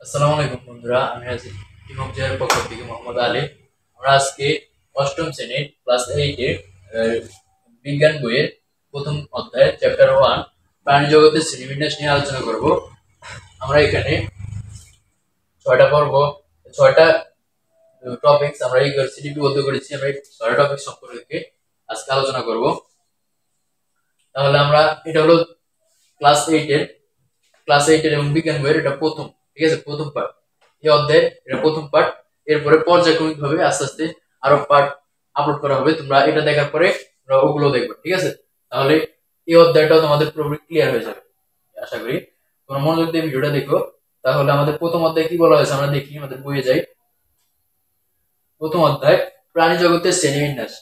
আসসালামু আলাইকুম বন্ধুরা, আমি আছি ইমকজার পক্ষ থেকে মোহাম্মদ আলী। আমরা আজকে অষ্টম শ্রেণীর ক্লাস 8 এর বিজ্ঞান বইয়ের প্রথম অধ্যায় চ্যাপ্টার 1 প্রাণী জগতের শ্রেণীবিন্যাস নিয়ে আলোচনা করব। আমরা এখানে ছয়টা পর্ব, ছয়টা টপিকস আমরা এই সিডিপিবদ্ধ করেছি। আমরা এই ছয়টা টপিক সম্পর্কে আজকে আলোচনা করব। তাহলে আমরা এটা হলো ক্লাস 8 এর এবং বিজ্ঞান বইয়ের এটা প্রথম, ঠিক আছে, প্রথম পার্ট। এই অধ্যায়ের এটা প্রথম পার্ট। এরপরে পর্যায়ক্রমিক ভাবে আস্তে আস্তে আরো পার্ট আপলোড করা হবে। তোমরা এটা দেখার পরে তোমরা ওগুলো দেখবে, ঠিক আছে। তাহলে এই অধ্যায়টাও তোমাদের পুরোপুরি ক্লিয়ার হয়ে যাবে আশা করি। তোমরা মনোযোগ দিয়ে ভিডিওটা দেখো। তাহলে আমাদের প্রথম অধ্যায় কি বলা হয়েছে আমরা দেখি, আমাদের বইয়ে যাই। প্রথম অধ্যায় প্রাণী জগতের শ্রেণীবিন্যাস।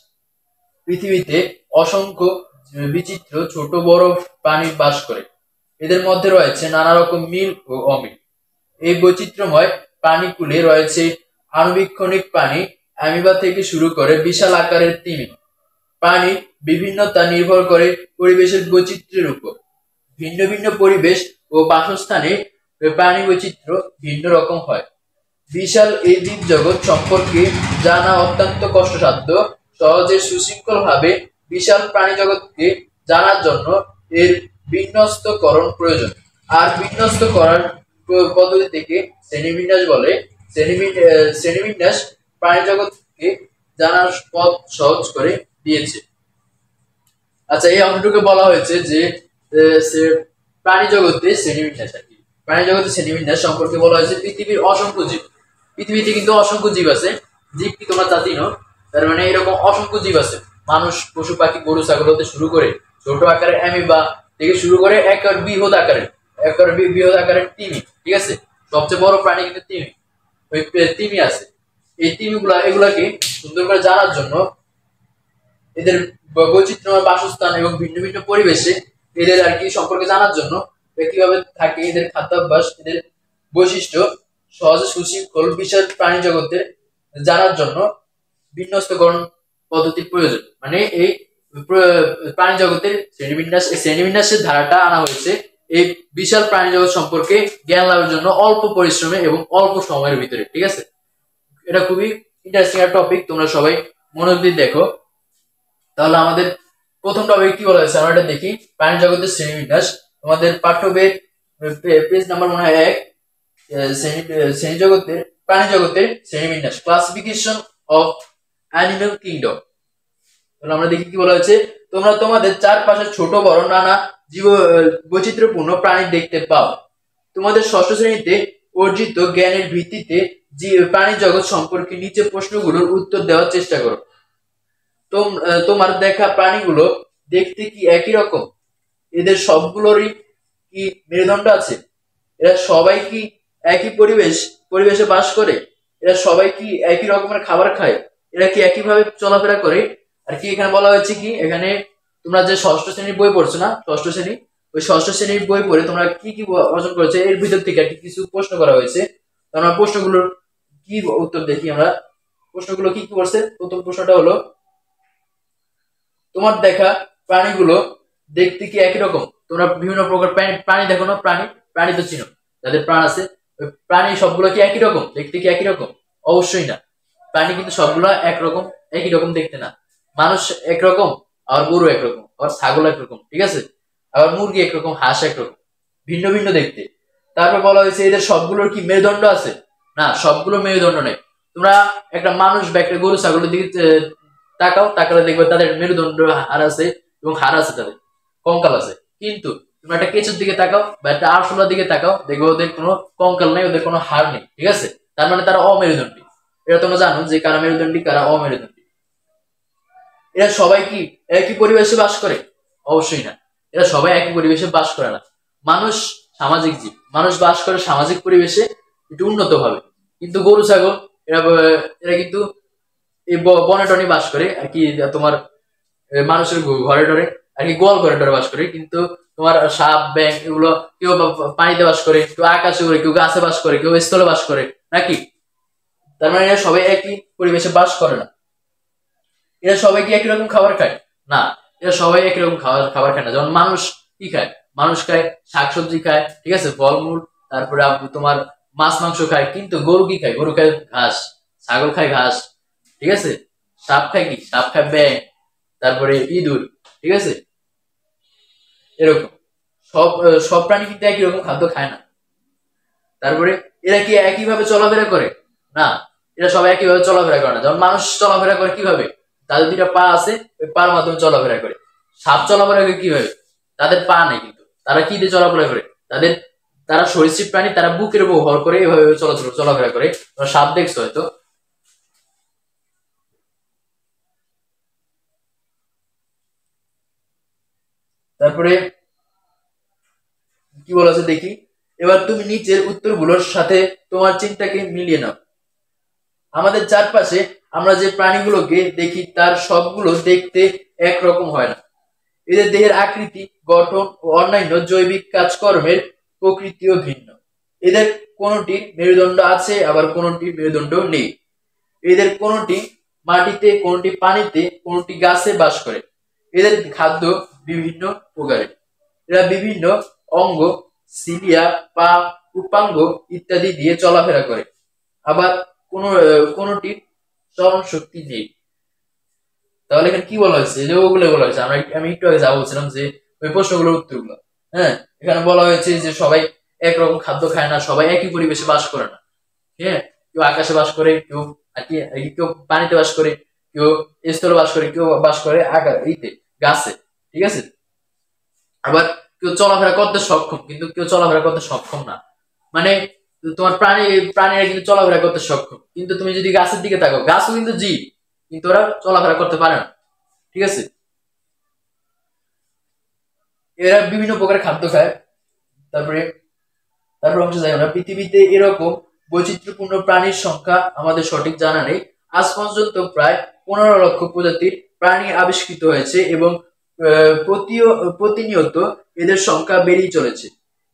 পৃথিবীতে অসংখ্য বিচিত্র ছোট বড় প্রাণী বাস করে। এদের মধ্যে রয়েছে নানা রকম মিল ও অমিল। এই বৈচিত্র্যময় প্রাণীকুলে রয়েছে আণুবীক্ষণিক প্রাণী, অ্যামিবা থেকে শুরু করে বিশাল আকারের তিমি। প্রাণীর বিভিন্নতা নির্ভর করে পরিবেশের বৈচিত্র্যের উপর। ভিন্ন ভিন্ন পরিবেশ ও বাসস্থানে প্রাণী বৈচিত্র্য ভিন্ন রকম হয়। বিশাল এই জীবজগৎ সম্পর্কে জানা অত্যন্ত কষ্টসাধ্য। সহজে সুশৃঙ্খল ভাবে বিশাল প্রাণী জগৎকে জানার জন্য এর বিন্যস্তকরণ প্রয়োজন। আর বিন্যস্ত করার পদ্ধতি থেকে শ্রেণীবিন্যাস বলে। শ্রেণীবিন্যাস প্রাণী জগৎকে জানার পথ সহজ করে দিয়েছে। আচ্ছা, এই অংশটুকু বলা হয়েছে যে প্রাণী জগতে শ্রেণীবিন্যাস আর কি। প্রাণী জগতের শ্রেণীবিন্যাস সম্পর্কে বলা হয়েছে পৃথিবীর অসংখ্য জীব। পৃথিবীতে কিন্তু অসংখ্য জীব আছে। জীব কি তোমরা তা চিনো? তার মানে এরকম অসংখ্য জীব আছে। মানুষ, পশু পাখি, গরু ছাগল হতে শুরু করে ছোট আকারের অ্যামিবা থেকে শুরু করে বৃহৎ আকারের তিমি, ঠিক আছে। সবচেয়ে বড় প্রাণী কিন্তু তিমি, ওই তিমি আছে। এই এগুলাকে সুন্দর করে জানার জন্য, এদের বৈচিত্র্যময় বাসস্থান এবং ভিন্ন ভিন্ন পরিবেশে এদের আর কি সম্পর্কে জানার জন্য, কিভাবে থাকে, এদের খাদ্যাভ্যাস, এদের বৈশিষ্ট্য সহজে সুশৃঙ্খল বিশাল প্রাণী জগতের জানার জন্য বিন্যস্তকরণ পদ্ধতির প্রয়োজন। মানে এই প্রাণী জগতের শ্রেণীবিন্যাসের ধারাটা আনা হয়েছে এই বিশাল প্রাণী জগৎ সম্পর্কে জ্ঞান লাভের জন্য অল্প পরিশ্রমে এবং অল্প সময়ের ভিতরে, ঠিক আছে। এটা খুবই ইন্টারেস্টিং একটা টপিক, তোমরা সবাই মনোযোগ দিয়ে দেখো। তাহলে আমাদের প্রথম টপিক কি বলা হয়েছে আমরা এটা দেখি। প্রাণী জগতের শ্রেণীবিন্যাস। তোমাদের পাঠ্য বইয়ের পেজ নাম্বার মনে হয় 1, প্রাণী জগতের শ্রেণীবিন্যাস, ক্লাসিফিকেশন অফ অ্যানিমাল কিংডম। তাহলে আমরা দেখি কি বলা হয়েছে। তোমরা তোমাদের চারপাশে ছোট বড় নানা বৈচিত্র্যপূর্ণ প্রাণী দেখতে পাও। তোমাদের ষষ্ঠ শ্রেণীতে অর্জিত জ্ঞানের ভিত্তিতে প্রাণী জগৎ সম্পর্কে নিচে প্রশ্নগুলোর উত্তর দেওয়ার চেষ্টা করো। তোমার দেখা প্রাণীগুলো দেখতে কি একই রকম? এদের সবগুলোরই কি মেরুদণ্ড আছে? এরা সবাই কি একই পরিবেশে বাস করে? এরা সবাই কি একই রকমের খাবার খায়? এরা কি একইভাবে চলাফেরা করে? আর কি এখানে বলা হয়েছে কি, এখানে তোমরা যে ষষ্ঠ শ্রেণীর বই পড়ছো না, ষষ্ঠ শ্রেণী, ওই ষষ্ঠ শ্রেণীর বই পড়ে তোমরা কি কি অর্জন করেছে এর ভিতর থেকে আর কি কিছু প্রশ্ন করা হয়েছে। আমরা প্রশ্নগুলোর কি উত্তর দেখি। আমরা প্রশ্নগুলো কি কি করছে। প্রথম প্রশ্নটা হলো, তোমার দেখা প্রাণীগুলো দেখতে কি একই রকম? তোমরা বিভিন্ন প্রকার প্রাণী দেখো না, প্রাণী তো চিনো, যাদের প্রাণ আছে, প্রাণী সবগুলো কি একই রকম দেখতে? কি একই রকম? অবশ্যই না। প্রাণী কিন্তু সবগুলো একই রকম দেখতে না। মানুষ একরকম, আর গরু একরকম, আর ছাগল একরকম, ঠিক আছে, আবার মুরগি একরকম, হাঁস একরকম, ভিন্ন ভিন্ন দেখতে। তারপর বলা হয়েছে এদের সবগুলোর কি মেরুদণ্ড আছে? না, সবগুলো মেরুদণ্ড নেই। তোমরা একটা মানুষ বা একটা গরু ছাগলের দিকে তাকালে দেখবে তাদের মেরুদণ্ড হার আছে এবং হার আছে, তাদের কঙ্কাল আছে। কিন্তু তোমরা একটা কেঁচুর দিকে তাকাও বা একটা আরশোলার দিকে তাকাও, দেখবে ওদের কোনো কঙ্কাল নেই, ওদের কোনো হার নেই, ঠিক আছে। তার মানে তারা অমেরুদণ্ডী। এটা তোমরা জানো যে কারা মেরুদণ্ডী, কারা অমেরুদণ্ডী। এরা সবাই কি একই পরিবেশে বাস করে? অবশ্যই না, এরা সবাই একই পরিবেশে বাস করে না। মানুষ সামাজিক জীব, মানুষ বাস করে সামাজিক পরিবেশে একটু উন্নত ভাবে। কিন্তু গরু ছাগল এরা এরা কিন্তু এই বনে টনে বাস করে আর কি, তোমার মানুষের ঘরে টরে আর কি, গোয়াল ঘরে টরে বাস করে। কিন্তু তোমার সাপ ব্যাঙ এগুলো কেউ পানিতে বাস করে, কেউ আকাশে করে, কেউ গাছে বাস করে, কেউ স্থলে বাস করে, নাকি? তার মানে এরা সবাই একই পরিবেশে বাস করে না। এরা সবাই কি একই রকম খাবার খায়? না, এরা সবাই একই রকম খাবার খায় না। যেমন মানুষ কি খায়? মানুষ খায় শাকসবজি খায়, ঠিক আছে, ফলমূল, তারপরে তোমার মাছ মাংস খায়, কিন্তু গরু কি খায়? গরু খায় ঘাস, ছাগল খায় ঘাস, ঠিক আছে। সাপ খায় কি? সাপ খায় ব্যাঙ, তারপরে ইঁদুর, ঠিক আছে। এরকম সব সব প্রাণী কিন্তু একই রকম খাদ্য খায় না। তারপরে এরা কি একইভাবে চলাফেরা করে? না, এরা সবাই একইভাবে চলাফেরা করে না। যেমন মানুষ চলাফেরা করে কিভাবে? তাদের দুইটা পা আছে, ওই পার মাধ্যমে চলাফেরা করে। সাপ চলাফেরা করে কিভাবে? তাদের পা নেই, কিন্তু তারা কি দিয়ে চলাফেরা করে? তারা সরীসৃপ প্রাণী, তারা বুকের উপর ভর করে এভাবে চলাফেরা করে। তোমরা সাপ দেখছো হয়তো। তারপরে কি বলা আছে দেখি। এবার তুমি নিচের উত্তরগুলোর সাথে তোমার চিন্তাকে মিলিয়ে নাও। আমাদের চারপাশে আমরা যে প্রাণীগুলোকে দেখি তার সবগুলো দেখতে একরকম হয় না। এদের দেহের আকৃতি, গঠন ও অন্যান্য জৈবিক কাজকর্মের প্রকৃতিও ভিন্ন। এদের কোনটির মেরুদণ্ড আছে, আবার কোনটির মেরুদণ্ড নেই। এদের কোনটি মাটিতে, কোনটি পানিতে, কোনটি গাছে বাস করে। এদের খাদ্য বিভিন্ন প্রকারের। এরা বিভিন্ন অঙ্গ, সিলিয়া, পা, উপাঙ্গ ইত্যাদি দিয়ে চলাফেরা করে। আবার কোনটির স্মরণ শক্তি নেই। তাহলে এখানে কি বলা হয়েছে? যে ওগুলো বলা হয়েছে, আমি একটু আগে যা বলছিলাম যে ওই প্রশ্নগুলোর উত্তরগুলো। হ্যাঁ, এখানে বলা হয়েছে যে সবাই একরকম খাদ্য খায় না, সবাই একই পরিবেশে বাস করে না। হ্যাঁ, কেউ আকাশে বাস করে, কেউ কেউ পানিতে বাস করে, কেউ স্থলে বাস করে, কেউ বাস করে গাছে, ঠিক আছে। আবার কেউ চলাফেরা করতে সক্ষম, কিন্তু কেউ চলাফেরা করতে সক্ষম না। মানে তোমার প্রাণীরা কিন্তু চলাফেরা করতে সক্ষম, কিন্তু তুমি যদি গাছের দিকে তাকাও, গাছও কিন্তু জীব, কিন্তু ওরা চলাফেরা করতে পারে না, ঠিক আছে। এরা বিভিন্ন প্রকার খাদ্য খায়। তারপরে তারপর অংশ যাই আমরা। পৃথিবীতে এরকম বৈচিত্র্যপূর্ণ প্রাণীর সংখ্যা আমাদের সঠিক জানা নেই। আজ পর্যন্ত প্রায় 15 লক্ষ প্রজাতির প্রাণী আবিষ্কৃত হয়েছে এবং প্রতিনিয়ত এদের সংখ্যা বেড়েই চলেছে।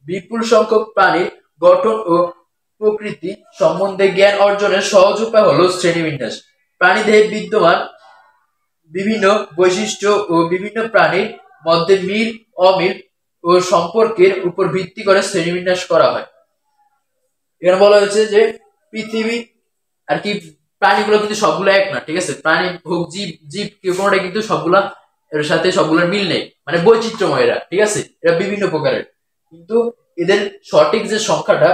বিপুল সংখ্যক প্রাণীর গঠন ও প্রকৃতি সম্বন্ধে জ্ঞান অর্জনের সহজ উপায় হলো শ্রেণীবিন্যাস। প্রাণীদেহে বিদ্যমান বিভিন্ন বৈশিষ্ট্য ও বিভিন্ন প্রাণীর মধ্যে মিল, অমিল ও সম্পর্কের উপর ভিত্তি করে শ্রেণীবিন্যাস করা হয়। এখানে বলা হয়েছে যে পৃথিবী আর কি, প্রাণীগুলো কিন্তু সবগুলো এক না, ঠিক আছে। প্রাণী হোক, জীব জীব কোনোটা কিন্তু সবগুলা এর সাথে সবগুলোর মিল নেই, মানে বৈচিত্র্যময় এরা, ঠিক আছে। এরা বিভিন্ন প্রকারের, কিন্তু এদের সঠিক যে সংখ্যাটা,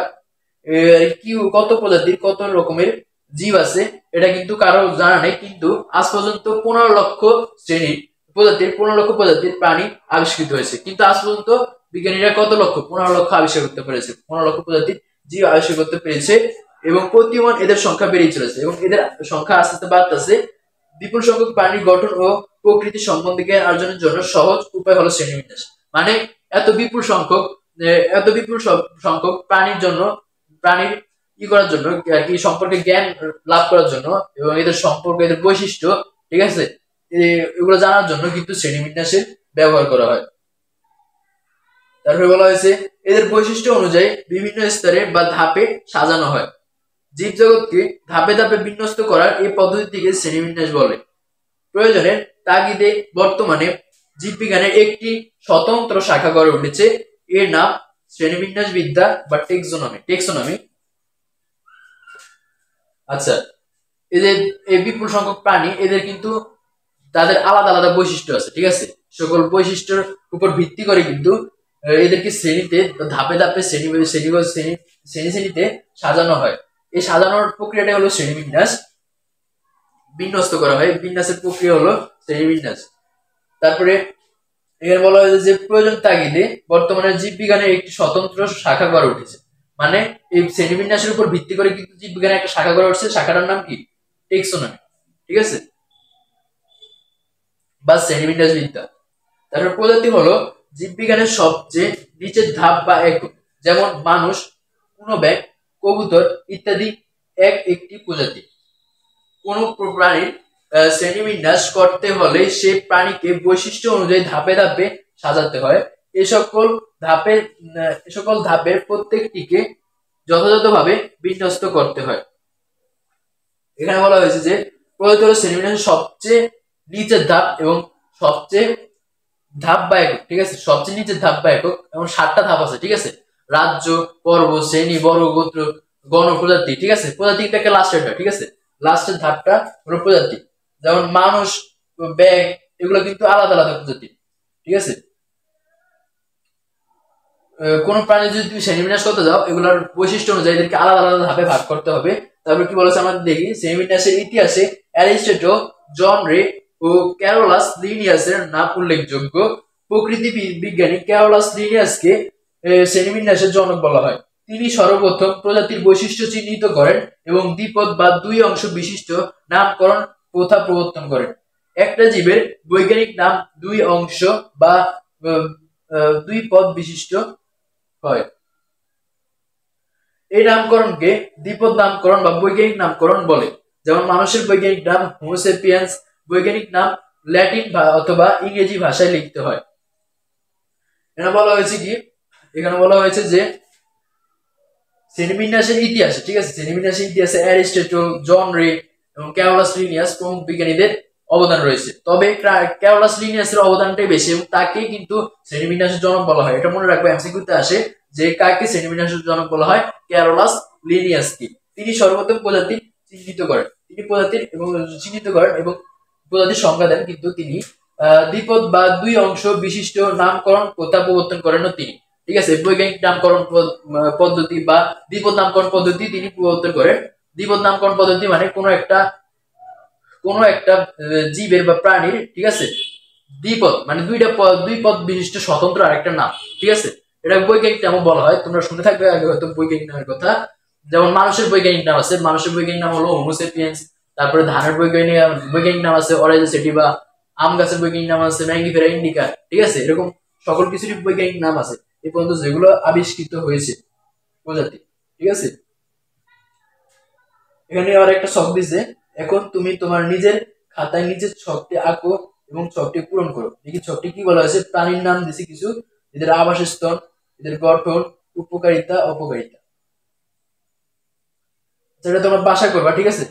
কি কত প্রজাতির কত রকমের জীব আছে, এটা কিন্তু কারো জানা নেই। কিন্তু আজ পর্যন্ত 15 লক্ষ প্রজাতির প্রাণী আবিষ্কৃত হয়েছে। কিন্তু আজ পর্যন্ত বিজ্ঞানীরা কত লক্ষ? 15 লক্ষ আবিষ্কার করতে পেরেছে, 15 লক্ষ প্রজাতির জীব আবিষ্কার করতে পেরেছে। এবং প্রতিমান এদের সংখ্যা বেড়েই চলেছে, এবং এদের সংখ্যা আস্তে আস্তে বাড়তেছে। বিপুল সংখ্যক প্রাণীর গঠন ও প্রকৃতি সম্বন্ধে জ্ঞান অর্জনের জন্য সহজ উপায় হলো শ্রেণীবিন্যাস। মানে এত বিপুল সংখ্যক প্রাণীর জন্য, প্রাণীর করার জন্য আর কি, সম্পর্কে জ্ঞান লাভ করার জন্য, এবং এদের সম্পর্কে, এদের বৈশিষ্ট্য, ঠিক আছে, এগুলো জানার জন্য কিন্তু শ্রেণীবিন্যাসের ব্যবহার করা হয়। তারপরে বলা হয়েছে এদের বৈশিষ্ট্য অনুযায়ী বিভিন্ন স্তরে বা ধাপে সাজানো হয়। জীবজগৎকে ধাপে ধাপে বিন্যস্ত করার এই পদ্ধতিটিকে শ্রেণীবিন্যাস বলে। প্রয়োজনের তাগিদে বর্তমানে জীববিজ্ঞানের একটি স্বতন্ত্র শাখা গড়ে উঠেছে। এর নাম শ্রেণীবিন্যাস বিদ্যা বা টেক্সোনমি। আচ্ছা, এদের এই বিপুল সংখ্যক প্রাণী, এদের কিন্তু তাদের আলাদা আলাদা বৈশিষ্ট্য আছে, ঠিক আছে। সকল বৈশিষ্ট্যের উপর ভিত্তি করে কিন্তু এদেরকে শ্রেণীতে, ধাপে ধাপে শ্রেণীতে সাজানো হয়। এই সাজানোর প্রক্রিয়াটা হলো শ্রেণীবিন্যাস। বিন্যস্ত করা হয়, বিন্যাসের প্রক্রিয়া হলো শ্রেণীবিন্যাস। তারপরে এখানে বলা হয়েছে যে প্রয়োজন তাগিদে বর্তমানে জীববিজ্ঞানের একটি স্বতন্ত্র শাখা গড়ে উঠেছে। মানে এই শ্রেণীবিন্যাসের উপর ভিত্তি করে কিন্তু জীববিজ্ঞানের একটা শাখা গড়ে উঠছে। শাখাটার নাম কি? টেক্সোনমি, ঠিক আছে, বা শ্রেণীবিন্যাস বিদ্যা। তারপর প্রজাতি হলো জীববিজ্ঞানের সবচেয়ে নিচের ধাপ বা একক। যেমন মানুষ, ব্যাঙ, কবুতর ইত্যাদি একটি প্রজাতি। কোন প্রাণীর শ্রেণীবিন্যাস করতে হলে সে প্রাণীকে বৈশিষ্ট্য অনুযায়ী ধাপে ধাপে সাজাতে হয়। এ সকল ধাপের প্রত্যেকটিকে যথাযথভাবে বিন্যস্ত করতে হয়। এখানে বলা হয়েছে যে প্রজাতি হলো শ্রেণীবিন্যাসের সবচেয়ে নিচের ধাপ এবং সবচেয়ে ধাপ বা একক, ঠিক আছে। সবচেয়ে নিচের ধাপ বা একক, এবং 7টা ধাপ আছে, ঠিক আছে। রাজ্য, পর্ব, শ্রেণী, বর্গ, গোত্র, গণপ্রজাতি, ঠিক আছে। প্রজাতিটাকে লাস্টের, ঠিক আছে, লাস্টের ধাপটা হলো প্রজাতি। যেমন মানুষ, ব্যাঙ, এগুলো কিন্তু আলাদা আলাদা প্রজাতি, ঠিক আছে। কোন প্রাণী যদি তুমি শ্রেণীবিন্যাস করতে যাও, এগুলোর বৈশিষ্ট্য অনুযায়ী এদেরকে আলাদা আলাদা ধাপে ভাগ করতে হবে। তারপর কি বলেছে আমাদের দেখি, শ্রেণীবিন্যাসের ইতিহাসে অ্যারিস্টটল, জন রে ও ক্যারোলাস লিনিয়াসের নাম উল্লেখযোগ্য। প্রকৃতি বিজ্ঞানী ক্যারোলাস লিনিয়াসকে শ্রেণীবিন্যাসের জনক বলা হয়। তিনি সর্বপ্রথম প্রজাতির বৈশিষ্ট্য চিহ্নিত করেন এবং দ্বিপদ বা দুই অংশ বিশিষ্ট নামকরণ প্রথা প্রবর্তন করেন। একটা জীবের বৈজ্ঞানিক নাম দুই অংশ বা দুই পদ বিশিষ্ট হয়। এই নামকরণকে দ্বিপদ নামকরণ বা বৈজ্ঞানিক নামকরণ বলে। যেমন মানুষের বৈজ্ঞানিক নাম হোমো সেপিয়েন্স, বৈজ্ঞানিক নাম ল্যাটিন অথবা ইংরেজি ভাষায় লিখতে হয়। এখানে বলা হয়েছে কি, এখানে বলা হয়েছে যে শ্রেণীবিন্যাসের ইতিহাসে, ঠিক আছে, শ্রেণীবিন্যাসের ইতিহাসে অ্যারিস্টটল, জন রে এবং ক্যারোলাস লিনিয়াস প্রমুখ বিজ্ঞানীদের অবদান রয়েছে। তবে ক্যারোলাস লিনিয়াসের অবদানটাই বেশি এবং তাকে কিন্তু শ্রেণীবিন্যাসের জনক বলা হয়। এটা মনে রাখবে, এমসিকিউতে আসে যে কাকে শ্রেণীবিন্যাসের জনক বলা হয়, ক্যারোলাস লিনিয়াসকে। তিনি সর্বপ্রথম প্রজাতি চিহ্নিত করেন, তিনি প্রজাতির এবং চিহ্নিত করেন এবং প্রজাতির সংজ্ঞা দেন, কিন্তু তিনি দ্বিপদ বা দুই অংশ বিশিষ্ট নামকরণ প্রথা প্রবর্তন করেন তিনি, ঠিক আছে। বৈজ্ঞানিক নামকরণ পদ্ধতি বা দ্বিপদ নামকরণ পদ্ধতি তিনি প্রবর্তন করেন। দ্বিপদ নামকরণ পদ্ধতি মানে কোনো একটা জীবের বা প্রাণীর, ঠিক আছে, দ্বিপদ মানে দুই পদ বিশিষ্ট স্বতন্ত্র আরেকটা নাম, ঠিক আছে। এটা বৈজ্ঞানিক নামও বলা হয়, তোমরা শুনে থাকবে আগে হয়তো বৈজ্ঞানিক নামের কথা। যেমন মানুষের বৈজ্ঞানিক নাম আছে, মানুষের বৈজ্ঞানিক নাম হলো হোমো সেপিয়েন্স। তারপরে ধানের বৈজ্ঞানিক নাম আছে অরেঞ্জ সেটিভা। আম গাছের বৈজ্ঞানিক নাম আছে ম্যাঙ্গিফেরা ইন্ডিকা, ঠিক আছে। এরকম সকল কিছুরই বৈজ্ঞানিক নাম আছে এই পর্যন্ত যেগুলো আবিষ্কৃত হয়েছে প্রজাতি, ঠিক আছে। এখানে আর একটা ছক দিছে, এখন তুমি তোমার নিজের খাতায় নিজের ছকটি আঁকো এবং ছকটি পূরণ করো। দেখি ছকটি কি বলা হয়েছে, প্রাণীর নাম দিছে কিছু, এদের আবাসস্থল, এদের গঠন, উপকারিতা, অপকারিতা। সেটা তোমরা বাসা করবা, ঠিক আছে।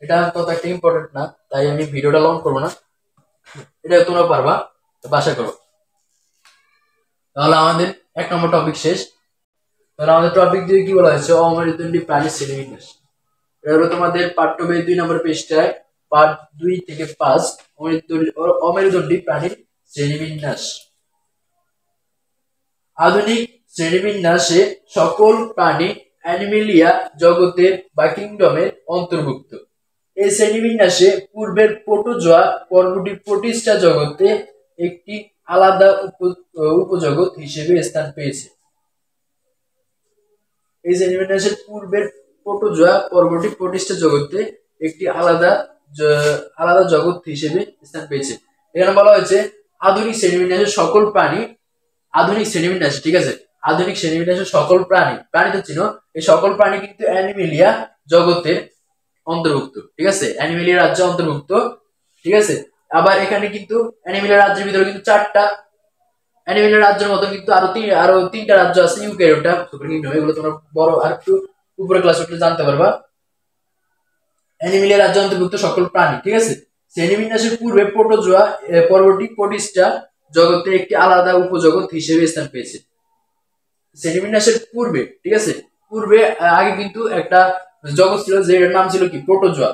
এটা তত একটা ইম্পর্টেন্ট না, তাই আমি ভিডিওটা লং করবো না, এটা তোমরা পারবা, বাসা করো। তাহলে আমাদের 1 নম্বর টপিক শেষ। তাহলে আমাদের টপিক দিয়ে কি বলা হয়েছে, অমেরুদণ্ডী প্রাণীর শ্রেণীবিন্যাস। এটা হলো তোমাদের পাঠ্য বই 2 নম্বর পৃষ্ঠায় পার্ট 2 থেকে 5 অমেরুদণ্ডী প্রাণীর শ্রেণীবিন্যাস। আধুনিক শ্রেণীবিন্যাসে সকল প্রাণী অ্যানিমেলিয়া জগতের বা কিংডমের অন্তর্ভুক্ত। এই শ্রেণীবিন্যাসে পূর্বের প্রোটোজোয়া পর্বটি প্রোটিস্টা জগতে একটি আলাদা উপজগৎ হিসেবে স্থান পেয়েছে। এই শ্রেণীবিন্যাসের পূর্বের প্রোটোজোয়া পর্বটি প্রোটিস্টা জগতে একটি আলাদা জগৎ হিসেবে স্থান পেয়েছে। এখানে বলা হয়েছে আধুনিক শ্রেণীবিন্যাসের সকল প্রাণী, আধুনিক শ্রেণীবিন্যাস, ঠিক আছে, আধুনিক শ্রেণীবিন্যাসের সকল প্রাণী তো চিনো, এই সকল প্রাণী কিন্তু অ্যানিমেলিয়া জগতের অন্তর্ভুক্ত, ঠিক আছে, অ্যানিমেলিয়া রাজ্য অন্তর্ভুক্ত, ঠিক আছে। আবার এখানে কিন্তু অ্যানিমেলিয়া রাজ্যের ভিতরে কিন্তু 4টা অ্যানিমেলিয়া রাজ্যের মতো কিন্তু আরো 3টা রাজ্য আছে, ইউক্যারিওটা, সুপার কিংডম, এগুলো তোমরা বড় আর একটু উপরে ক্লাস উঠলে জানতে পারবা। অ্যানিমেলিয়া রাজ্য অন্তর্ভুক্ত সকল প্রাণী, ঠিক আছে। শ্রেণীবিন্যাসের পূর্বে প্রোটোজোয়া পর্বটি প্রোটিস্টা জগতের একটি আলাদা উপজগৎ হিসেবে স্থান পেয়েছে। শ্রেণীবিন্যাসের পূর্বে, ঠিক আছে, পূর্বে আগে কিন্তু একটা জগৎ ছিল যেটার নাম ছিল কি, প্রোটোজোয়া।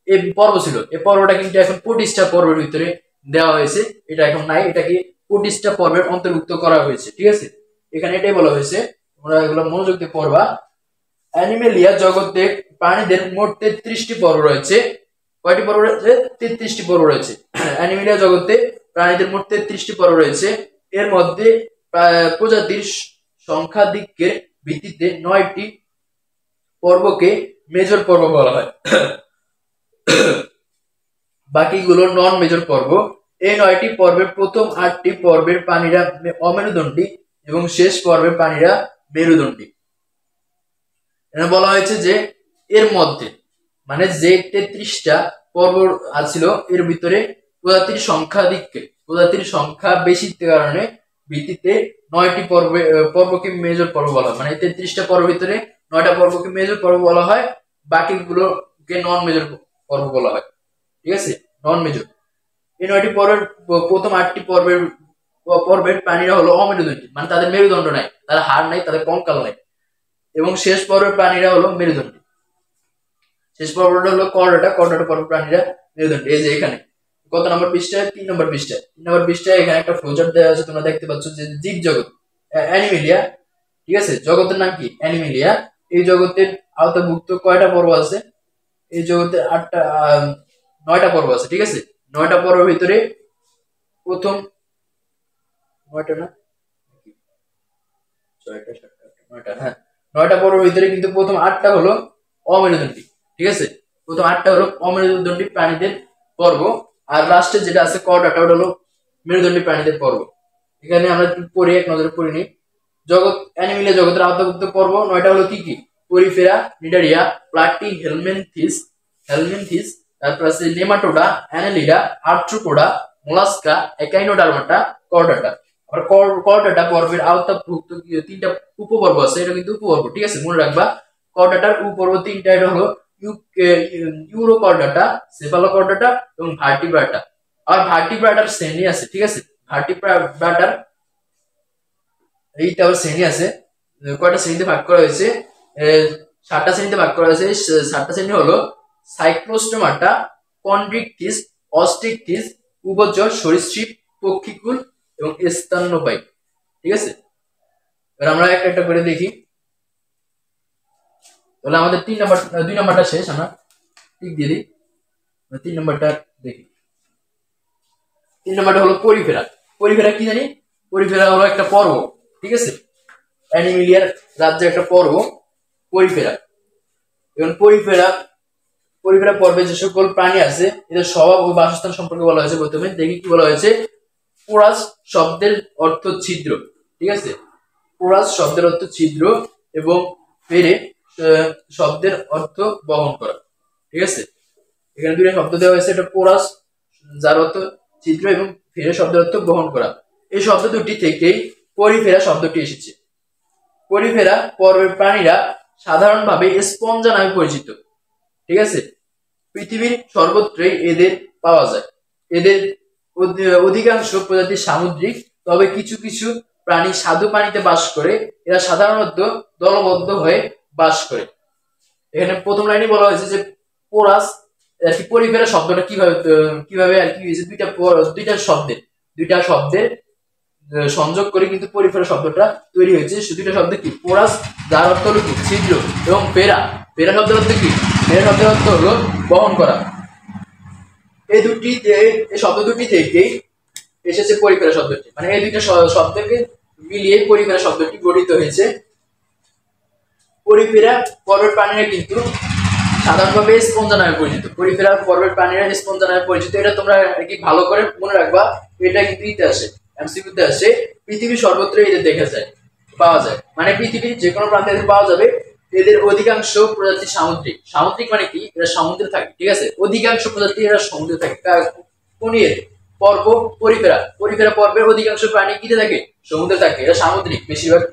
এই পর্ব ছিল, এই পর্বটা কিন্তু এখন প্রোটিস্টা পর্বের ভিতরে দেওয়া হয়েছে, এটা এখন নাই, এটাকে প্রোটিস্টা পর্বের অন্তর্ভুক্ত করা হয়েছে, ঠিক আছে। এখানে এটাই বলা হয়েছে, তোমরা এগুলো মনোযোগ দিয়ে পড়বা। অ্যানিমেলিয়া জগতে প্রাণীদের মোট 33টি পর্ব রয়েছে। কয়টি পর্ব রয়েছে? 33টি পর্ব রয়েছে। অ্যানিমেলিয়া জগতে প্রাণীদের মোট 33টি পর্ব রয়েছে। এর মধ্যে প্রজাতির সংখ্যাধিক্যের ভিত্তিতে 9টি পর্বকে মেজর পর্ব বলা হয়, বাকিগুলো নন মেজর পর্ব। এই 9টি পর্বের প্রথম 8টি পর্বের প্রাণীরা অমেরুদণ্ডী এবং শেষ পর্বের প্রাণীরা মেরুদণ্ডী। বলা হয়েছে যে এর মধ্যে মানে যে 33টা পর্ব ছিল, এর ভিতরে প্রজাতির সংখ্যা বেশির কারণে ভিত্তিতে 9টি পর্বকে মেজর পর্ব বলা হয়। মানে 33টা পর্বের ভিতরে 9টা পর্বকে মেজর পর্ব বলা হয়, বাকিগুলোকে নন মেজর পর্ব বলা হয়, ঠিক আছে, নন মেজর। এই 9টি পর্বের প্রথম 8টি পর্বের প্রাণীরা হলো অমেরুদণ্ডী, মানে তাদের মেরুদণ্ড নাই, তাদের হাড় নাই, তাদের কঙ্কাল নাই। এবং শেষ পর্বের প্রাণীরা হলো মেরুদণ্ডী। শেষ পর্বটা হলো করডাটা পর্বের প্রাণীরা মেরুদণ্ডী। এই যে এখানে কত নম্বর পৃষ্ঠায়? 3 নম্বর পৃষ্ঠায়। 3 নম্বর পৃষ্ঠায় এখানে একটা ফ্লোচার্ট দেওয়া আছে, তোমরা দেখতে পাচ্ছ যে জীব জগৎ অ্যানিমেলিয়া, ঠিক আছে, জগতের নাম কি? অ্যানিমেলিয়া। এই জগতের আওতাভুক্ত কয়টা পর্ব আছে? এই জগতে 9টা পর্ব আছে, ঠিক আছে। 9টা পর্বের ভিতরে প্রথম 9টা না 6টা 7টা 9টা, হ্যাঁ 9টা পর্বের ভিতরে কিন্তু প্রথম 8টা হলো অমেরুদণ্ডী, ঠিক আছে। প্রথম 8টা হলো অমেরুদণ্ডী প্রাণীদের পর্ব, আর লাস্টে যেটা আছে করডাটা ওটা হলো মেরুদণ্ডী প্রাণীদের পর্ব। এখানে আমরা পড়ি, এক নজরে পড়ে নিই। জগৎ অ্যানিমেলিয়া জগতের আওতাভুক্ত পর্ব 9টা হলো কি কি? পরিফেরা, নিডারিয়া, প্লাটি, হেলমিনথিস, তারপর আছে nematoda, Annelida, arthropoda, mollusca, Echinodermata, Chordata. আবার করডাটা পর্বের আওতাভুক্ত 3টা উপপর্ব আছে, এটা কিন্তু উপপর্ব, ঠিক আছে, মনে রাখবা। করডাটার উপপর্ব 3টা, এটা হলো ইউরোকর্ডাটা, সেফালোকর্ডাটা এবং ভার্টিব্রাটা। আর ভার্টিব্রাটার শ্রেণী আছে, ঠিক আছে। ভার্টিব্রাটার এইটা শ্রেণী আছে, কয়টা শ্রেণীতে ভাগ করা হয়েছে? 7টা শ্রেণীতে ভাগ করা হয়েছে। 7টা শ্রেণী হলো সাইক্লোস্টোমাটা, কন্ড্রিকটিস, অস্ট্রিকটিস, উভচর, সরীসৃপ, পক্ষীকুল এবং স্তন্যপায়ী, ঠিক আছে। এবার আমরা একটা একটা করে দেখি। তাহলে আমাদের 2 নাম্বারটা শেষ, আমরা ঠিক দিয়ে দিই। 3 নাম্বারটা দেখি। 3 নাম্বারটা হলো পরিফেরা। পরিফেরা কি জানি? পরিফেরা হলো একটা পর্ব, ঠিক আছে, অ্যানিমেলিয়ার রাজ্যের একটা পর্ব পরিফেরা। এবং পরিফেরা পর্বে যে সকল প্রাণী আছে এদের স্বভাব ও বাসস্থান সম্পর্কে বলা হয়েছে। প্রথমে দেখি কি বলা হয়েছে। পোরাস শব্দের অর্থ ছিদ্র, ঠিক আছে। পোরাস শব্দের অর্থ ছিদ্র এবং ফেরে শব্দের অর্থ বহন করা, ঠিক আছে। এখানে 2টা শব্দ দেওয়া হয়েছে, এটা পোরাস যার অর্থ ছিদ্র এবং ফেরে শব্দের অর্থ বহন করা। এই শব্দ দুটি থেকেই পরিফেরা শব্দটি এসেছে। পরিফেরা পর্বের প্রাণীরা সাধারণভাবে স্পঞ্জা নামে পরিচিত, ঠিক আছে। পৃথিবীর সর্বত্রই এদের পাওয়া যায়। এদের অধিকাংশ প্রজাতি সামুদ্রিক, তবে কিছু কিছু প্রাণী স্বাদু পানিতে বাস করে। এরা সাধারণত দলবদ্ধ হয়ে বাস করে। এখানে প্রথম লাইনে বলা হয়েছে যে পোরাস আর কি পরিফেরা শব্দটা কিভাবে আর কি হয়েছে, দুইটা শব্দের সংযোগ করে কিন্তু পরিফেরা শব্দটা তৈরি হয়েছে। দুইটা শব্দ কি? পোরাস যার অর্থ হলো কি? ছিদ্র, এবং ফেরা শব্দের অর্থ কি? ফেরা শব্দের অর্থ হলো বহন করা। এই শব্দ দুটি থেকেই এসেছে পরিফেরা শব্দটি, মানে এই দুইটা শব্দকে মিলিয়ে পরিফেরা শব্দটি গঠিত হয়েছে। পরিফেরা পর্বের প্রাণীরা কিন্তু সাধারণভাবে স্পঞ্জা নামে পরিচিত। পরিফেরা পর্বের প্রাণীরা স্পঞ্জা নামে পরিচিত। এটা তোমরা কি ভালো করে মনে রাখবা। এটা কিন্তু ইতিহাসে এমসিকিউতে আসে। পৃথিবীর সর্বত্র এদের পাওয়া যায়, মানে পৃথিবীর যে কোনো প্রান্তে এদের পাওয়া যাবে। এদের অধিকাংশ প্রজাতি সামুদ্রিক মানে কি? এরা সমুদ্রে থাকে, ঠিক আছে। অধিকাংশ প্রজাতি এরা সমুদ্রে থাকে। কোন পর্ব? পরিফেরা পর্বের অধিকাংশ প্রাণী কিতে থাকে? সমুদ্রে থাকে। এরা সামুদ্রিক, বেশিরভাগ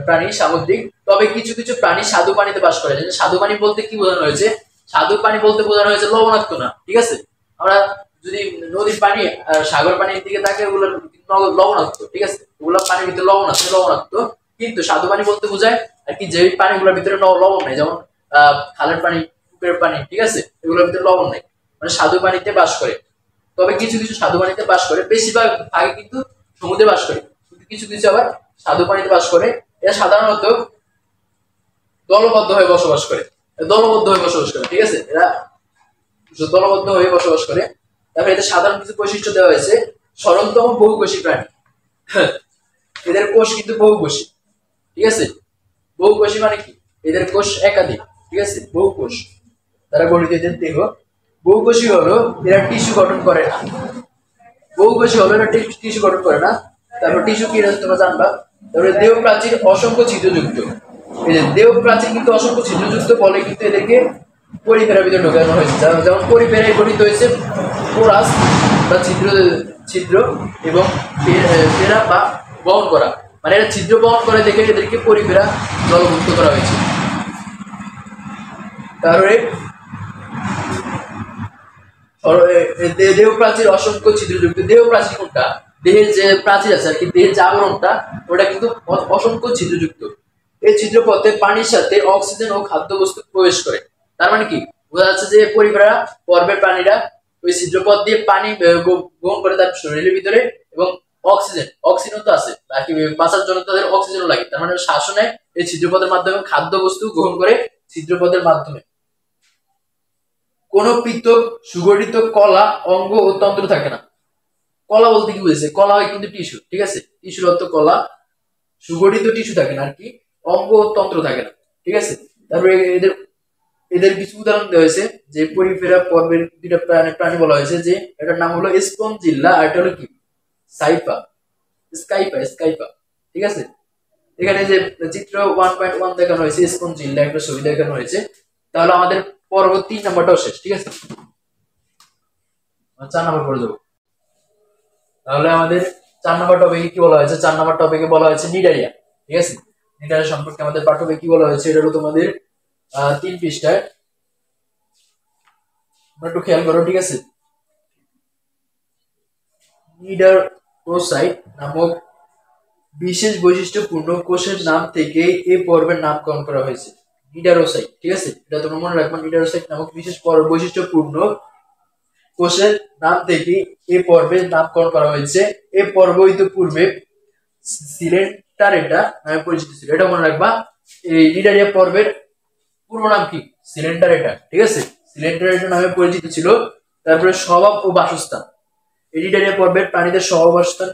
প্রাণী সামুদ্রিক, তবে কিছু কিছু প্রাণী স্বাদু পানিতে বাস করে। স্বাদু পানি বলতে কি বোঝানো হয়েছে? স্বাদু পানি বলতে বোঝানো হয়েছে লবণাক্ত না, ঠিক আছে। আমরা যদি নদীর পানি আর সাগর পানির দিকে তাকে ওগুলো লবণাক্ত, ঠিক আছে। ওগুলো পানির ভিতরে লবণাক্ত, কিন্তু স্বাদু পানি বলতে বোঝায় আর কি যে পানিগুলোর ভিতরে লবণ নেই, যেমন খালের পানি, পুকুরের পানি, ঠিক আছে, এগুলোর ভিতরে লবণ নেই, মানে স্বাদু পানিতে বাস করে। তবে কিছু কিছু স্বাদু পানিতে বাস করে, বেশিরভাগ ভাগে কিন্তু সমুদ্রে বাস করে, কিন্তু কিছু কিছু আবার স্বাদু পানিতে বাস করে। এরা সাধারণত দলবদ্ধ হয়ে বসবাস করে, ঠিক আছে। এরা দলবদ্ধ হয়ে বসবাস করে। তারপরে এদের সাধারণ কিছু বৈশিষ্ট্য দেওয়া হয়েছে। সরলতম বহুকোষী প্রাণী। এদের কোষ কিন্তু বহুকোষী, ঠিক আছে। বহুকোষী মানে কি? এদের কোষ একাধিক, ঠিক আছে। বহুকোষ তারা গঠিত এদের দেহ। বহুকোষী হলো এরা টিস্যু গঠন করে না। তারপর টিস্যু কি তোমরা জানবা। তারপরে দেহ প্রাচীর অসংখ্য ছিদ্রযুক্ত। এদের দেহ প্রাচীর কিন্তু অসংখ্য ছিদ্রযুক্ত বলে কিন্তু এদেরকে পরিফেরার ভিতরে ঢোকানো হয়েছে। যেমন পরিফেরায় গঠিত হয়েছে পোরাস বা ছিদ্র এবং ফেরা বা বহন করা, মানে এরা ছিদ্র বহন করে দেখে এদেরকে পরিফেরা দলভুক্ত করা হয়েছে। তারপরে দেহ প্রাচীর অসংখ্য ছিদ্রযুক্ত। দেহ প্রাচীর কোনটা? দেহের যে প্রাচীর আছে আর কি, দেহের যে আবরণটা, ওটা কিন্তু অসংখ্য ছিদ্রযুক্ত। এই ছিদ্রপথে পানির সাথে অক্সিজেন ও খাদ্যবস্তু প্রবেশ করে। তার মানে কি বোঝা যাচ্ছে যে পর্বের প্রাণীরা ওই ছিদ্রপথ দিয়ে পানি গ্রহণ করে তার শরীরের ভিতরে, এবং অক্সিজেন তো আছে, বাকি বাঁচার জন্য তাদের অক্সিজেনও লাগে। তার মানে শ্বাস নেয় এই ছিদ্রপথের মাধ্যমে, খাদ্যবস্তু গ্রহণ করে ছিদ্রপথের মাধ্যমে। কোন পৃথক সুগঠিত কলা, অঙ্গ ও তন্ত্র থাকে না। কলা বলতে কি বুঝেছে? কলা হয় কিন্তু টিস্যু, ঠিক আছে, টিস্যুর অর্থ কলা। সুগঠিত টিস্যু থাকে না আর কি, অঙ্গ ও তন্ত্র থাকে না, ঠিক আছে। তারপরে এদের এদের কিছু উদাহরণ দেওয়া হয়েছে, যে পরিফেরা পর্বের দুইটা প্রাণী বলা হয়েছে, যে এটার নাম হলো স্পঞ্জিল্লা আর এটা হলো কি স্কাইপা, ঠিক আছে। এখানে যে চিত্র 1.1 দেখানো হয়েছে স্পঞ্জিল্লা একটা ছবি দেখানো হয়েছে। তাহলে আমাদের পরবর্তী নাম্বারটাও শেষ, ঠিক আছে। 4 নাম্বার করে দেবো। তাহলে আমাদের 4 নাম্বার টপিকে কি বলা হয়েছে? 4 নাম্বার টপিকে বলা হয়েছে নিডারিয়া, ঠিক আছে। নিডারিয়া সম্পর্কে আমাদের পাঠ্যবই কি বলা হয়েছে? এটা হলো তোমাদের 3 পৃষ্ঠায়, একটু খেয়াল করো, ঠিক আছে। নিডারোসাইট নামক বিশেষ বৈশিষ্ট্যপূর্ণ কোষের নাম থেকে এই পর্বের নামকরণ করা হয়েছে। নিডারোসাইট, ঠিক আছে, এটা তোমরা মনে রাখবা। নিডারোসাইট নামক বিশেষ বৈশিষ্ট্যপূর্ণ কোষের নাম থেকে এই পর্বের নামকরণ করা হয়েছে। এই পর্ব ইতিপূর্বে সিলেন্টারেটা নামে পরিচিত ছিল, এটা মনে রাখবা। এই নিডারিয়া পর্বের পুরো নাম কি? সিলেন্টারেটা, ঠিক আছে, সিলেন্টারেটা নামে পরিচিত ছিল। তারপরে স্বভাব ও বাসস্থান, নিডারিয়া পর্বের প্রাণীদের স্বভাব বাসস্থান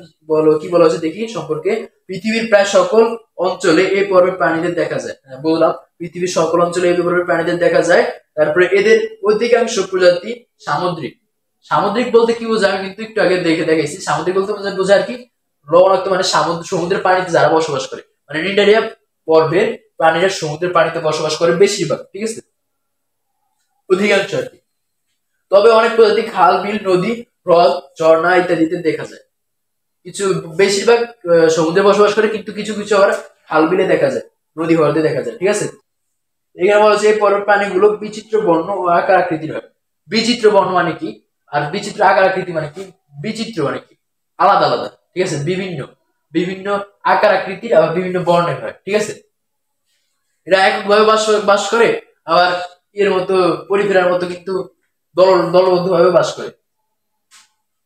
কি বলা হয়েছে দেখি সম্পর্কে। পৃথিবীর প্রায় সকল অঞ্চলে এই পর্বের প্রাণীদের দেখা যায়। বললাম পৃথিবীর সকল অঞ্চলে এই পর্বের প্রাণীদের দেখা যায়। তারপরে এদের অধিকাংশ প্রজাতি সামুদ্রিক। সামুদ্রিক বলতে কি বোঝায় আমি কিন্তু একটু আগে দেখাইছি। সামুদ্রিক বলতে বোঝায় আর কি লবণাক্ত, মানে সমুদ্রের পানিতে যারা বসবাস করে, মানে নিডারিয়া পর্বের প্রাণীরা সমুদ্রের পানিতে বসবাস করে বেশিরভাগ, ঠিক আছে, অধিকাংশ আর কি। তবে অনেক প্রজাতি খাল, বিল, নদী, হ্রদ, ঝর্ণা ইত্যাদিতে দেখা যায়। কিছু বেশিরভাগ সমুদ্রে বসবাস করে, কিন্তু কিছু কিছু আবার খাল, বিলে দেখা যায়, নদী, হ্রদে দেখা যায়, ঠিক আছে। এখানে বলা হচ্ছে এই পর্বের প্রাণীগুলো বিচিত্র বর্ণ ও আকার আকৃতির হয়। বিচিত্র বর্ণ মানে কি, আর বিচিত্র আকার আকৃতি মানে কি? বিচিত্র মানে কি? আলাদা আলাদা, ঠিক আছে, বিভিন্ন বিভিন্ন আকার আকৃতির আবার বিভিন্ন বর্ণের হয়, ঠিক আছে। এরা এককভাবে বাস করে, আবার এর মতো পরিফেরার মতো কিন্তু দলবদ্ধ ভাবে বাস করে।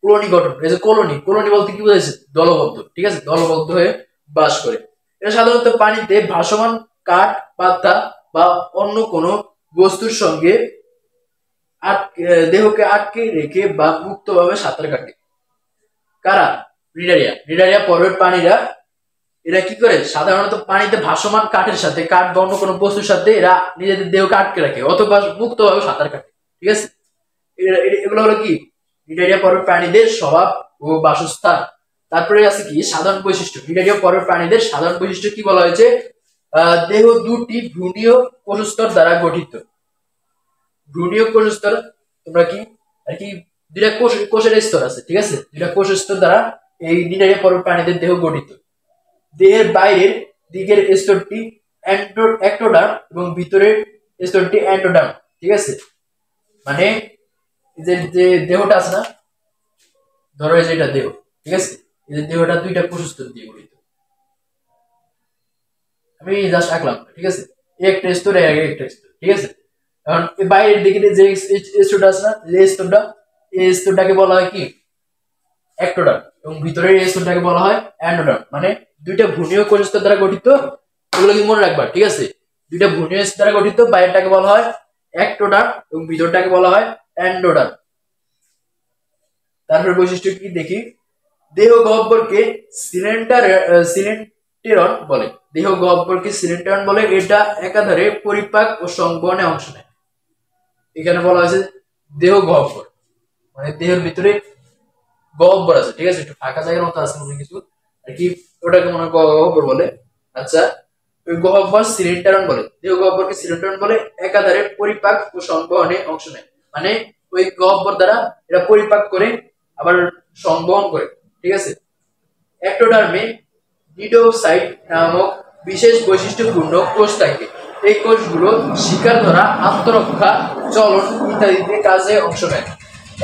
কলোনি গঠন, এই যে কলোনি বলতে কি বোঝাচ্ছে? দলবদ্ধ, ঠিক আছে, দলবদ্ধ হয়ে বাস করে। এটা সাধারণত পানিতে ভাসমান কাঠ, পাতা বা অন্য কোনো বস্তুর সঙ্গে দেহকে আটকে রেখে বা মুক্তভাবে সাঁতার কাটে। কারা? নিডারিয়া পর্বের প্রাণীরা। এরা কি করে? সাধারণত পানিতে ভাসমান কাঠের সাথে, কাঠ বা অন্য কোনো বস্তুর সাথে এরা নিজেদের দেহকে আটকে রাখে অথবা মুক্তভাবে সাঁতার কাটে, ঠিক আছে। এগুলো হলো কি নিডারিয়া পর্বের প্রাণীদের স্বভাব ও বাসস্থান। তারপরে আছে কি সাধারণ বৈশিষ্ট্য। নিডারিয়া পর্বের প্রাণীদের সাধারণ বৈশিষ্ট্য কি বলা হয়েছে? দেহ দুটি ভ্রূণীয় কোষস্তর দ্বারা গঠিত। ভ্রূণীয় কোষস্তর তোমরা কি আর কি দুইটা কোষের স্তর আছে, ঠিক আছে, দুইটা কোষের স্তর দ্বারা এই নিডারিয়া পর্বের প্রাণীদের দেহ গঠিত। দেহের বাইরের দিকের স্তরটি এক্টোডার্ম এবং ভিতরের স্তরটি এন্ডোডার্ম, ঠিক আছে। মানে যে দেহটা আছে না, ধরো এই যে এটা দেহ, ঠিক আছে, এই যে দেহটা দুইটা কোষস্তর দিয়ে গঠিত। আমি জাস্ট আঁকলাম, ঠিক আছে, একটা স্তর একটা স্তর, ঠিক আছে। এখন বাইরের দিকে যে স্তরটা আছে না, যে স্তরটা, এই স্তরটাকে বলা হয় কি এক্টোডার্ম, এবং ভিতরের এই স্তরটাকে বলা হয় এন্ডোডার্ম। মানে দুইটা ভ্রূণীয় কোষস্তর দ্বারা গঠিত, এগুলো কি মনে রাখবা, ঠিক আছে। দুইটা ভ্রূণীয় স্তর দ্বারা গঠিত, বাইরেরটাকে বলা হয় এক্টোডার্ম এবং ভিতরটাকে বলা হয় এন্ডোডার্ম। তারপর বৈশিষ্ট্য কি দেখি। দেহ গহ্বরকে সিলেন্টেরন বলে। দেহ গহ্বরকে সিলেন্টেরন বলে। এটা একাধারে পরিপাক ও সংবহনে অংশ নেয়। এখানে বলা হয়েছে দেহ গহ্বর, মানে দেহের ভিতরে গহ্বর আছে, ঠিক আছে, একটু ফাঁকা জায়গার মতো আছে মনে কিছু আর কি, ওটাকে মনে গহ্বর বলে। আচ্ছা, ওই গহ্বর সিলেন্টেরন বলে। দেহ গহ্বরকে সিলেন্টেরন বলে। একাধারে পরিপাক ও সংবহনে অংশ নেয়, মানে ওই গহ্বর দ্বারা এটা পরিপাক করে আবার সংবহন করে, ঠিক আছে। এক্টোডার্মে নিডোসাইট নামক বিশেষ বৈশিষ্ট্যপূর্ণ কোষ থাকে। এই কোষগুলো শিকার ধরা, আত্মরক্ষা, চলন ইত্যাদিতে কাজে অংশ নেয়।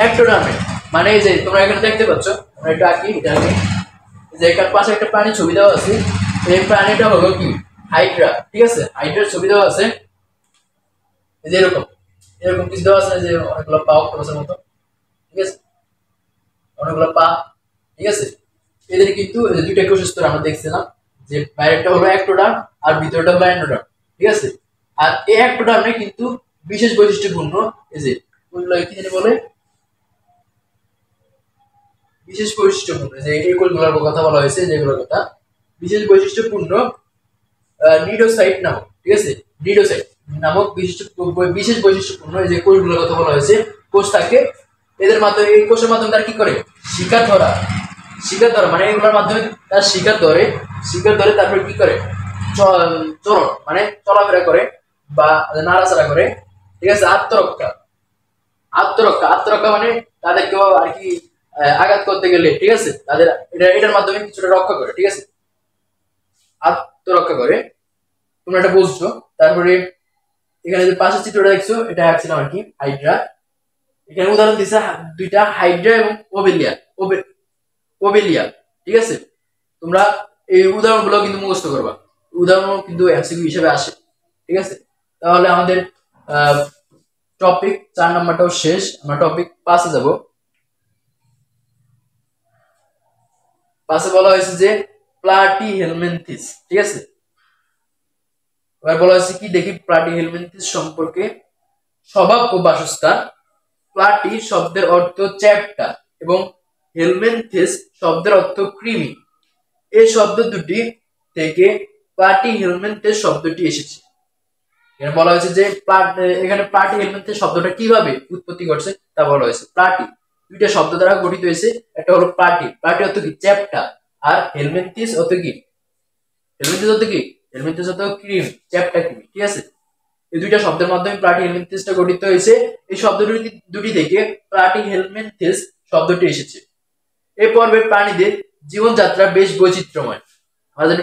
এক্টোডার্মে মানে এই যে তোমরা এখানে দেখতে পাচ্ছ, আমরা একটু আঁকি, এটা যে এখানে পাশে একটা প্রাণী ছবি দেওয়া আছে। এই প্রাণীটা হলো কি হাইড্রা, ঠিক আছে, হাইড্রার ছবি দেওয়া আছে এই যে এরকম এরকম কিছু দেওয়া আছে যে অনেকগুলো পা অক্টোপাসের মতো, ঠিক আছে, অনেকগুলো পা, ঠিক আছে। এদের কিন্তু দুইটা কোষ স্তর আমরা দেখছিলাম, যে বাইরেটা হলো একটোডার্ম আর ভিতরটা হলো এন্ডোডার্ম, ঠিক আছে। আর এই একটোডার্মে কিন্তু বিশেষ বৈশিষ্ট্যপূর্ণ এই যে কোনগুলো কি জানি বলে, বিশেষ বৈশিষ্ট্যপূর্ণ যে এই কোষগুলোর কথা বলা হয়েছে, যেগুলোর কথা বিশেষ বৈশিষ্ট্যপূর্ণ নিডোসাইট নামক, ঠিক আছে, নিডোসাইট নামক বিশেষ বৈশিষ্ট্যপূর্ণ যে কোষগুলোর কথা বলা হয়েছে, কোষ থাকে এদের মাধ্যমে, এই কোষের মাধ্যমে তারা কি করে শিকার ধরা, শিকার ধরা মানে এগুলোর মাধ্যমে তার শিকার ধরে তারপরে কি করে চলন মানে চলাফেরা করে বা নাড়াচাড়া করে, ঠিক আছে। আত্মরক্ষা, আত্মরক্ষা মানে তাদেরকেও আর কি আঘাত করতে গেলে, ঠিক আছে, তাদের এটার মাধ্যমে কিছুটা রক্ষা করে, ঠিক আছে, আত্মরক্ষা করে, তোমরা এটা বুঝছো। তারপরে এখানে যে পাশের চিত্রটা দেখছো এটা আঁকছিলাম আর কি হাইড্রা, এখানে উদাহরণ দিচ্ছে দুইটা হাইড্রা এবং ওবেলিয়া, ওবেলিয়া, ঠিক আছে। তোমরা এই উদাহরণগুলো কিন্তু মুখস্থ করবা, উদাহরণ কিন্তু এমসিকিউ হিসেবে আসে, ঠিক আছে। তাহলে আমাদের টপিক 4 নাম্বারটাও শেষ, আমরা টপিক 5 এ যাব। 5 এ বলা হয়েছে যে প্লাটিহেলমিনথিস, ঠিক আছে। এবার বলা হয়েছে কি দেখি প্লাটিহেলমিনথিস সম্পর্কে, স্বভাব ও বাসস্থান। প্লাটি শব্দের অর্থ চ্যাপ্টা এবং হেলমিনথিস শব্দের অর্থ কৃমি, এই শব্দ দুটি থেকে প্লাটিহেলমিনথিস শব্দটি এসেছে। এখানে বলা হয়েছে যে এখানে প্লাটিহেলমিনথিস শব্দটা কিভাবে উৎপত্তি করছে তা বলা হয়েছে। প্লাটি দুইটা শব্দ দ্বারা গঠিত হয়েছে, একটা হলো প্লাটি, প্লাটি অর্থ কি চ্যাপ্টা, আর হেলমিনথিস অর্থ কি, হেলমিনথিস অর্থ কি, হেলমিনথিস অর্থ ক্রিম, চ্যাপ্টা ক্রিম, ঠিক আছে। এই দুইটা শব্দের মাধ্যমে প্লাটিহেলমিনথিসটা গঠিত হয়েছে, এই শব্দ দুটি থেকে প্লাটিহেলমিনথিস শব্দটি এসেছে। এই পর্বের প্রাণীদের জীবনযাত্রা বেশ বৈচিত্র্যময়। আমরা জানি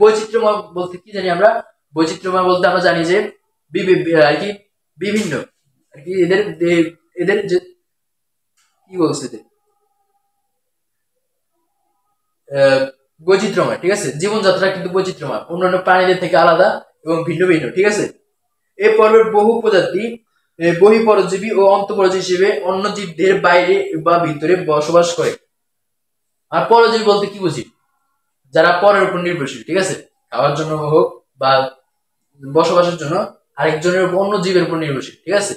বৈচিত্র্যময় বলতে কি জানি আমরা, বৈচিত্র্যময় বলতে আমরা জানি যে আর কি বিভিন্ন আর কি এদের এদের যে কি বলছে বৈচিত্র্যময়, ঠিক আছে, জীবনযাত্রা কিন্তু বৈচিত্র্যময়, অন্যান্য প্রাণীদের থেকে আলাদা এবং ভিন্ন ভিন্ন, ঠিক আছে। এই পর্বের বহু প্রজাতি বহিঃপরজীবী ও অন্তঃপরজীবী হিসেবে অন্য জীবদের বাইরে বা ভিতরে বসবাস করে। আর পরজীবী বলতে কি বুঝি, যারা পরের উপর নির্ভরশীল, ঠিক আছে, খাওয়ার জন্য হোক বা বসবাসের জন্য আরেকজনের অন্য জীবের উপর নির্ভরশীল, ঠিক আছে,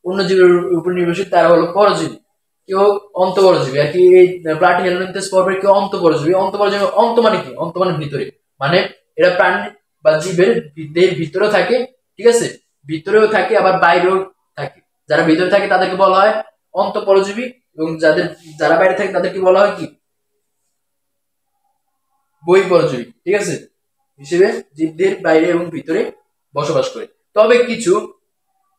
অন্য জীবের উপর নির্ভরশীল তারা হলো পরজীবী। কেউ অন্তঃপরজীবী আর কি, এই প্লাটিহেলমিনথিস পর্বের কেউ অন্তঃপরজীবী, অন্তঃপরজীবী অন্ত মানে কি, অন্ত মানে ভিতরে, মানে এরা প্রাণী বা জীবের দেহের ভিতরেও থাকে, ঠিক আছে, ভিতরেও থাকে আবার বাইরেও থাকে। যারা ভিতরে থাকে তাদেরকে বলা হয় অন্তঃপরজীবী, এবং যারা বাইরে থাকে তাদেরকে বলা হয় কি বহিঃপরজীবী, ঠিক আছে, হিসেবে জীবদের বাইরে এবং ভিতরে বসবাস করে। তবে কিছু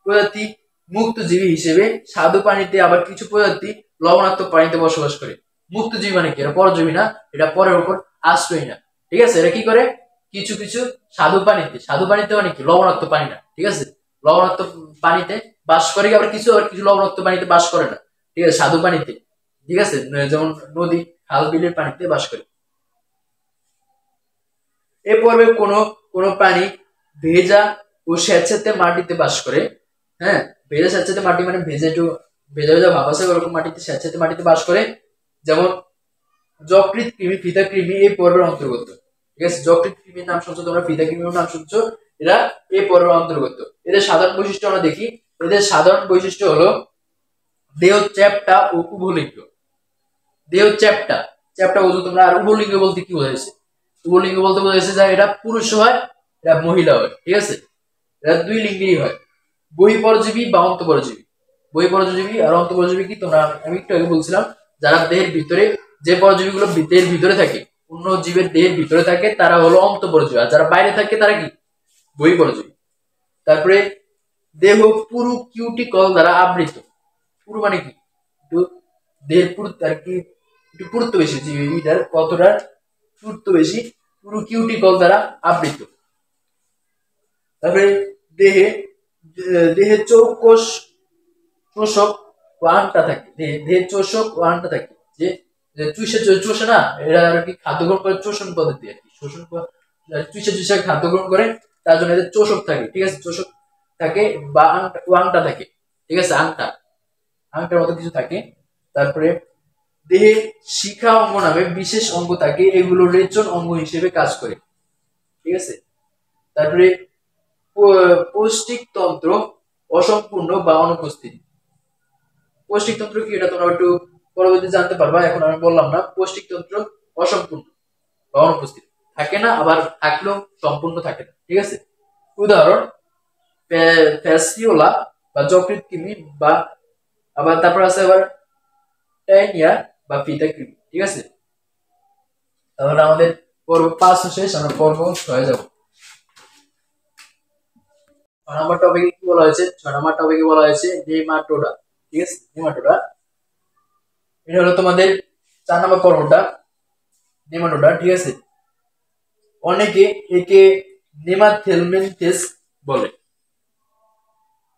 প্রজাতি মুক্তজীবী হিসেবে স্বাদু পানিতে, আবার কিছু প্রজাতি লবণাক্ত পানিতে বসবাস করে। মুক্তজীবী মানে কি, এরা পরজীবী না, এটা পরের উপর আশ্রয় না, ঠিক আছে। এরা কি করে কিছু কিছু স্বাদু পানিতে মানে কি লবণাক্ত পানি না, ঠিক আছে, লবণাক্ত পানিতে বাস করে, আবার কিছু লবণাক্ত পানিতে বাস করে না, ঠিক আছে, স্বাদু পানিতে, ঠিক আছে, যেমন নদী খাল বিলের পানিতে বাস করে। এ পর্বে কোনো কোনো প্রাণী ভেজা ও স্যাঁতসেঁতে মাটিতে বাস করে। হ্যাঁ, ভেজা স্যাঁতসেঁতে মাটি মানে ভেজা একটু ভেজা ভেজা ভাব আছে ওরকম মাটিতে, স্যাঁতসেঁতে মাটিতে বাস করে, যেমন যকৃৎ কৃমি, ফিতা কৃমি এই পর্বের অন্তর্গত, ঠিক আছে। যকৃৎ কৃমির নাম শুনছো তোমরা, ফিতা কৃমির নাম শুনছো, এরা এই পর্বের অন্তর্গত। এদের সাধারণ বৈশিষ্ট্য আমরা দেখি, এদের সাধারণ বৈশিষ্ট্য হলো দেহ চ্যাপ্টা ও উভলিঙ্গ। দেহ চ্যাপ্টা, চ্যাপ্টা বলছো তোমরা, আর উভলিঙ্গ বলতে কি বোঝাইছে, উভলিঙ্গ বলতে বোঝাইছে যে এটা পুরুষ হয়, এটা মহিলা হয়, ঠিক আছে, এটা দুই লিঙ্গেরই হয়। বহিঃপরজীবী বা অন্তঃপরজীবী, বহিঃপরজীবী আর অন্তঃপরজীবী কি তোমরা, আমি একটু আগে বলছিলাম, যারা দেহের ভিতরে, যে পরজীবীগুলো দেহের ভিতরে থাকে, অন্য জীবের দেহের ভিতরে থাকে তারা হলো অন্তঃপরজীবী, আর যারা বাইরে থাকে তারা কি বহিঃপরজীবী। তারপরে দেহ পুরু কিউটিকল দ্বারা আবৃত, পুরু মানে কি একটু দেহের পুরুত্ব আর কি, একটু পুরুত্ব বেশি, জীবীটার কতটা পুরুত্ব বেশি, পুরু কিউটিকল দ্বারা আবৃত। তারপরে দেহে চৌকোষ শোষক ও আন্টা থাকে, দেহের চোষক ও আন্টা থাকে, যে চুষে না, এরা আর কি খাদ্য গ্রহণ করে চোষণ পদ্ধতি আর কি, চুষে চুষে খাদ্য গ্রহণ করে, তার জন্য এদের চোষক থাকে, ঠিক আছে, চোষক থাকে বা আংটা থাকে, ঠিক আছে, আংটার মতো কিছু থাকে। তারপরে দেহে শিখা অঙ্গ নামে বিশেষ অঙ্গ থাকে, এগুলো রেচন অঙ্গ হিসেবে কাজ করে, ঠিক আছে। তারপরে পৌষ্টিক তন্ত্র অসম্পূর্ণ বা অনুপস্থিত। পৌষ্টিক তন্ত্র কি এটা তোমরা একটু পরবর্তী জানতে পারবা, এখন আমি বললাম না। পৌষ্টিক তন্ত্র অসম্পূর্ণ বা অনুপস্থিত থাকে না, আবার থাকলেও সম্পূর্ণ থাকে না, ঠিক আছে। উদাহরণ ফ্যাসিওলা বা যকৃৎ কৃমি, বা আবার তারপর আছে আবার ট্যানিয়া বা ফিতা কৃমি, ঠিক আছে। তাহলে আমাদের পর্ব 5 শেষ, আমরা পর্ব 6 যাব। 6 নম্বর টপিকে কি বলা হয়েছে? 6 নম্বর টপিকে বলা হয়েছে নেমাটোডা, ঠিক আছে, নেমাটোডা। এটা হলো তোমাদের 4 নম্বর পর্বটা, নেমাটোডা, ঠিক আছে। অনেকে একে নেমাথেলমেন্থেস বলে।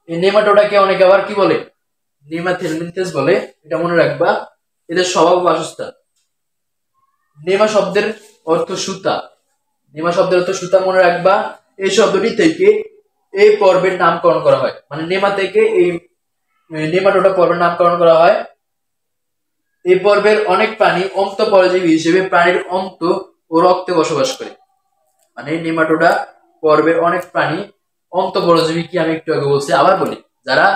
এই নেমাটোডাকে অনেকে আবার কি বলে? নেমাথেলমেন্থেস বলে, এটা মনে রাখবা। এদের স্বভাব বাসস্থান। নেমা শব্দের অর্থ সুতা, নেমা শব্দের অর্থ সুতা, মনে রাখবা। এই শব্দটি থেকে এই পর্বের নামকরণ করা হয়, মানে নেমা থেকে এই নেমাটোডা পর্বের নামকরণ করা হয়। এই পর্বের অনেক প্রাণী অন্তঃপরজীবী হিসেবে প্রাণীর অন্ত ও রক্তে বসবাস করে। মানে নেমাটোডা পর্বের অনেক প্রাণী অন্তঃপরজীবী, কি আমি একটু আগে বলছি, আবার বলি, যারা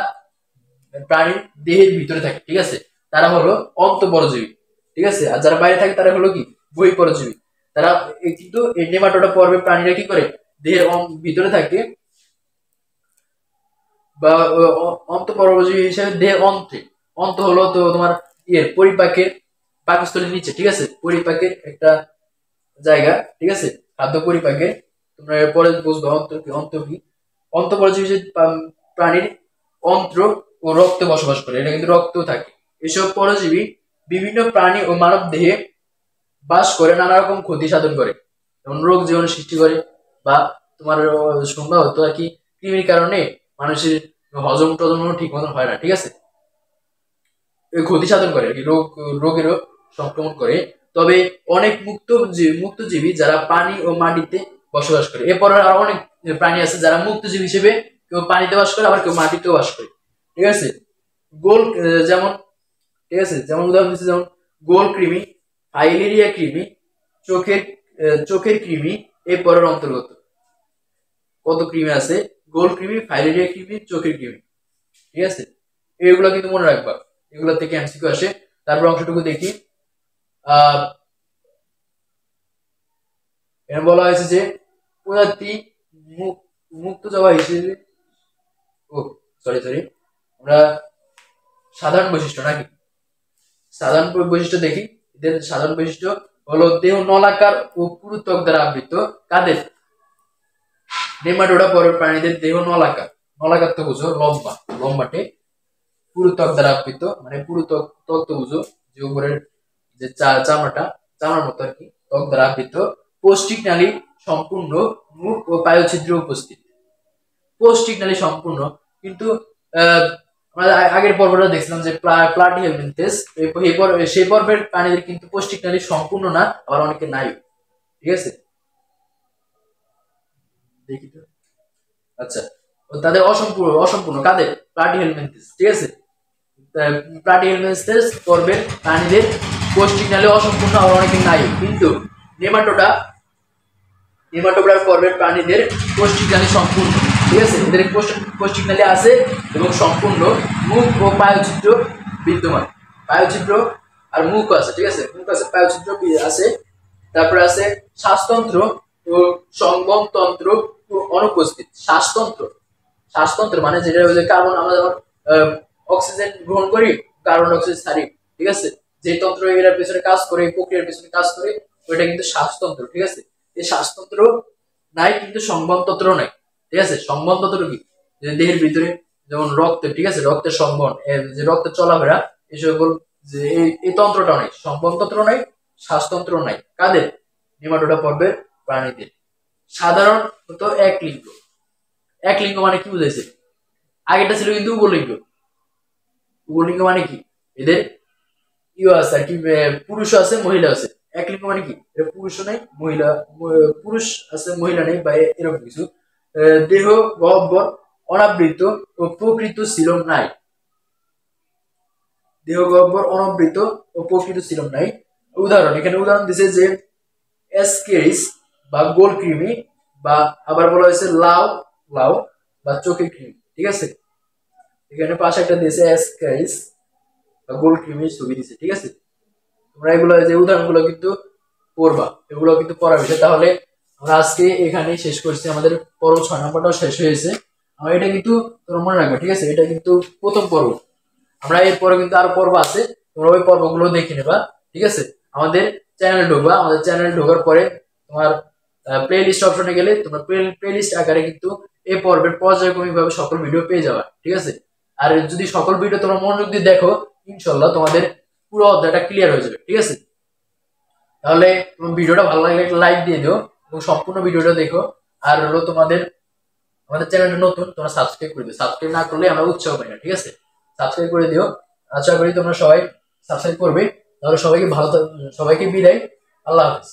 প্রাণীর দেহের ভিতরে থাকে, ঠিক আছে, তারা হলো অন্তঃপরজীবী, ঠিক আছে। আর যারা বাইরে থাকে তারা হলো কি বহিঃপরজীবী। তারা কিন্তু এই নেমাটোডা পর্বের প্রাণীরা কি করে? দেহের ভিতরে থাকে বা অন্তঃপরজীবী হিসেবে দেহের অন্তে। অন্ত হলো তো তোমার পরিপাকের পাকস্থলীর নিচে, ঠিক আছে, পরিপাকের একটা জায়গা, ঠিক আছে, খাদ্য পরিপাকের। তোমরা পরে বুঝবে অন্ত কি, অন্ত কি। অন্তঃপরজীবী প্রাণীর অন্ত্র ও রক্তে বসবাস করে, এটা কিন্তু রক্তেও থাকে। এসব পরজীবী বিভিন্ন প্রাণী ও মানব দেহে বাস করে, নানা রকম ক্ষতি সাধন করে, যেমন রোগ জীবাণু সৃষ্টি করে, বা তোমার সম্ভবত আর কি কৃমির কারণে মানুষের হজম টজম ঠিক মতন হয় না, ঠিক আছে, ক্ষতি সাধন করে, রোগেরও সংক্রমণ করে। তবে অনেক মুক্তজীবী যারা পানি ও মাটিতে বসবাস করে। এরপর আরো অনেক প্রাণী আছে যারা মুক্তজীবী হিসেবে কেউ পানিতে বাস করে, আবার কেউ মাটিতেও বাস করে, ঠিক আছে। গোল যেমন, ঠিক আছে, যেমন উদাহরণ দিচ্ছে, যেমন গোল কৃমি, ফাইলেরিয়া কৃমি, চোখের কৃমি এই পরের অন্তর্গত। কত কৃমি আছে? গোল কৃমি, ফাইলেরিয়া কৃমি, চোখের কৃমি, ঠিক আছে। এগুলো কিন্তু মনে রাখবা, এগুলো থেকে এমসিকিউ আসে। তারপর অংশটুকু দেখি। এখানে বলা হয়েছে যে প্রজাতি মুক্ত জবা হিসেবে, ও সরি আমরা সাধারণ বৈশিষ্ট্য নাকি, সাধারণ বৈশিষ্ট্য দেখি। এদের সাধারণ বৈশিষ্ট্য হলো দেহ নলাকার ও পুরু ত্বক দ্বারা আবৃত। কাদের? নেমাটোডা পর্বের প্রাণীদের দেহ নলাকার। নলাকার তো বুঝো লম্বাটে, পুরু ত্বক দ্বারা আবৃত, মানে পুরু ত্বক তো বুঝো, যে উপরের যে চামড়ার মতো আর কি, ত্বক দ্বারা আবৃত। পৌষ্টিক নালী সম্পূর্ণ, মুখ ও পায়ুছিদ্র উপস্থিত। পৌষ্টিক নালী সম্পূর্ণ, কিন্তু আমরা আগের পর্বটা দেখছিলাম যে প্লাটিহেলমিনথেস, সেই পর্বের প্রাণীদের কিন্তু পৌষ্টিক নালী সম্পূর্ণ না, আবার অনেকে নাই, ঠিক আছে। দেখি তো, আচ্ছা, তাদের অসম্পূর্ণ কাদের? প্লাটিহেলমিনথেস, ঠিক আছে। প্লাটিহেলমিনথেস পর্বের প্রাণীদের পৌষ্টিক নালী অসম্পূর্ণ, আবার অনেকে নাই। কিন্তু নেমাটোডার পর্বের প্রাণীদের পৌষ্টিক নালী সম্পূর্ণ, ঠিক আছে। এদের পৌষ্টিক নালী আছে এবং সম্পূর্ণ, মুখ ও পায়ুছিদ্র বিদ্যমান। পায়ুছিদ্র আর মুখ আছে, ঠিক আছে, মুখ আছে, পায়ুছিদ্র আছে। তারপরে আছে শ্বাসতন্ত্র ও সংবহনতন্ত্র অনুপস্থিত। শ্বাসতন্ত্র মানে যেটা কার্বন, আমরা যেমন অক্সিজেন গ্রহণ করি, কার্বন ডাইঅক্সাইড ছাড়ি, ঠিক আছে, যে তন্ত্র এর পেছনে কাজ করে, প্রক্রিয়ার পেছনে কাজ করে, ওইটা কিন্তু শ্বাসতন্ত্র, ঠিক আছে। এই শ্বাসতন্ত্র নাই, কিন্তু সংবহনতন্ত্র নাই, ঠিক আছে। সংবহনতন্ত্র কি? দেহের ভিতরে যেমন রক্ত, ঠিক আছে, রক্তের সংবহন, যে রক্তের চলাফেরা, এই সকল যে এই তন্ত্রটা নাই, সংবহনতন্ত্র নাই, শ্বাসতন্ত্র নাই। কাদের? নেমাটোডা পর্বের প্রাণীদের। সাধারণত এক লিঙ্গ মানে কি বুঝাইছে? আগেটা ছিল কিন্তু উভলিঙ্গ। উভলিঙ্গ মানে কি? এদের আছে আর কি, পুরুষ আছে, মহিলা আছে, একলিঙ্গ মানে কি, এটা পুরুষও নাই মহিলা, পুরুষ আছে মহিলা নেই বা এরকম কিছু। দেহ গহ্বর অনাবৃত ও প্রকৃত সিলম নাই, দেহ গহ্বর অনাবৃত ও প্রকৃত সিলম নাই। উদাহরণ, এখানে উদাহরণ দিছে যে অ্যাসকেরিস বা গোল কৃমি, বা আবার বলা হয়েছে লাউ, লাউ বা চোখের কৃমি। ঠিক আছে, এখানে পাশে একটা দিয়েছে অ্যাসকেরিস বা গোল কৃমির ছবি দিছে। ঠিক আছে, তোমরা এগুলো যে উদাহরণগুলো কিন্তু পড়বা, এগুলো কিন্তু পড়ার বিষয়। তাহলে আমরা আজকে এখানেই শেষ করছি, আমাদের পর্ব 6 নম্বরটাও শেষ হয়েছে। আমরা এটা কিন্তু তোমরা মনে রাখবে, ঠিক আছে, এটা কিন্তু প্রথম পর্ব। আমরা এরপরে কিন্তু আরো পর্ব আছে, তোমরা ওই পর্বগুলো দেখে নেবা। ঠিক আছে, আমাদের চ্যানেলে ঢুকবা, আমাদের চ্যানেলে ঢোকার পরে তোমার প্লে লিস্ট অপশনে গেলে তোমরা প্লে লিস্ট আকারে কিন্তু এই পর্বের পর্যায়ক্রমিক ভাবে সকল ভিডিও পেয়ে যাবা। ঠিক আছে, আর যদি সকল ভিডিও তোমরা মনোযোগ দিয়ে দেখো, ইনশাল্লাহ তোমাদের পুরো অধ্যায়টা ক্লিয়ার হয়ে যাবে। ঠিক আছে, তাহলে তোমার ভিডিওটা ভালো লাগলে একটা লাইক দিয়ে দিও এবং সম্পূর্ণ ভিডিওটা দেখো। আর হলো তোমাদের, আমাদের চ্যানেলটা নতুন, তোমরা সাবস্ক্রাইব করে দিও, সাবস্ক্রাইব না করলে আমরা উৎসাহ পাই না। ঠিক আছে, সাবস্ক্রাইব করে দিও, আশা করি তোমরা সবাই সাবস্ক্রাইব করবে। তাহলে সবাইকে ভালো, সবাইকে বিদায়, আল্লাহ হাফিজ।